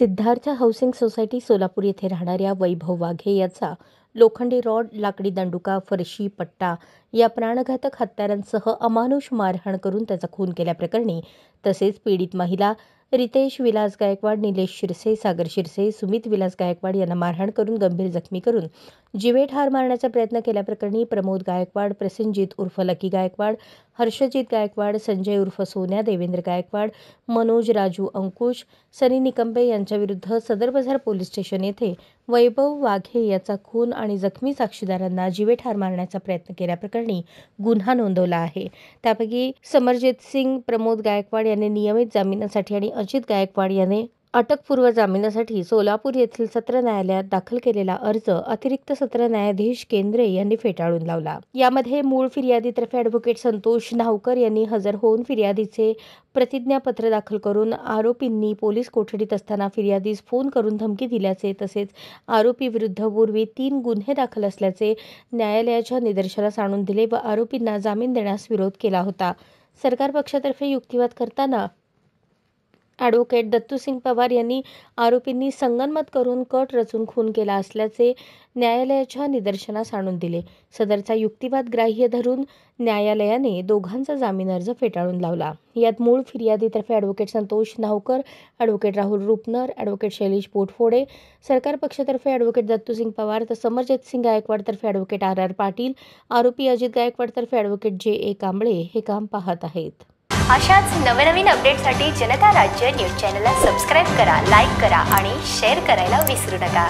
Siddharth housing society Solapur येथे राहणाऱ्या वैभव वाघे याचा लोखंडी रॉड, लाकडी दंडुका, फरशी, पट्टा या प्राणघातक हत्यारांसह अमानुष मारहाण करून त्याचा खून केल्याप्रकरणी तसेच पीडित महिला रितेश विलास गायकवाड, निलेश शिरसे, सागर शिरसे, सुमित विलास गायकवाड यांना मारहाण करून गंभीर जखमी करून जीवे ठार मारण्याचा प्रयत्न केल्याप्रकरणी प्रमोद गायकवाड, प्रसेनजीत उर्फ लकी गायकवाड, हर्षजित गायकवाड, संजय उर्फ सोन्या, देवेंद्र गायकवाड, मनोज राजू अंकुश, सनी निकंबे यांच्याविरुद्ध सदर बाजार पोलीस स्टेशन येथे वैभव वाघे याचा खून आणि जखमी साक्षीदारांना जीवे ठार मारण्याचा प्रयत्न केल्याप्रकरणी गुन्हा नोंदवला आहे। त्यापैकी समरजित सिंग, प्रमोद गायकवाड यांनी नियमित जामिनासाठी आणि अजित गायकवाड याने अटकपूर्व जामिनासाठी सोलापूर येथील सत्र न्यायालयात दाखल केलेला अर्ज अतिरिक्त सत्र न्यायाधीश केंद्रे यांनी फेटाळून लावला। यामध्ये मूळ फिर्यादीतर्फे ॲडव्होकेट संतोष न्हावकर यांनी हजर होऊन फिर्यादीचे प्रतिज्ञापत्र दाखल करून आरोपींनी पोलीस कोठडीत असताना फिर्यादीस फोन करून धमकी दिल्याचे तसेच आरोपी विरुद्ध पूर्वी 3 गुन्हे दाखल असल्याचे न्यायालयाच्या निदर्शनास आणून दिले व आरोपींना जामीन देण्यास विरोध केला होता। सरकार पक्षातर्फे युक्तिवाद करताना ॲडव्होकेट दत्तूसिंग पवार यांनी आरोपींनी संगनमत करून कट रचून खून केला असल्याचे न्यायालयाच्या निदर्शनास आणून दिले। सदरचा युक्तिवाद ग्राह्य धरून न्यायालयाने दोघांचा जामीन अर्ज फेटाळून लावला। यात मूळ फिर्यादीतर्फे advocate Santosh Nhavkar, advocate Rahul Rupnar, advocate Shailesh Potphode, सरकार पक्षातर्फे ॲडव्होकेट दत्तूसिंग पवार तर समरजित सिंग गायकवाडतर्फे ॲडव्होकेट RR पाटील, आरोपी अजित गायकवाडतर्फे ॲडव्होकेट JA कांबळे हे काम पाहत आहेत। अशाच नवनवीन अपडेटसाठी जनता राज्य न्यूज चॅनलला सबस्क्राईब करा, लाईक करा आणि शेअर करायला विसरू नका।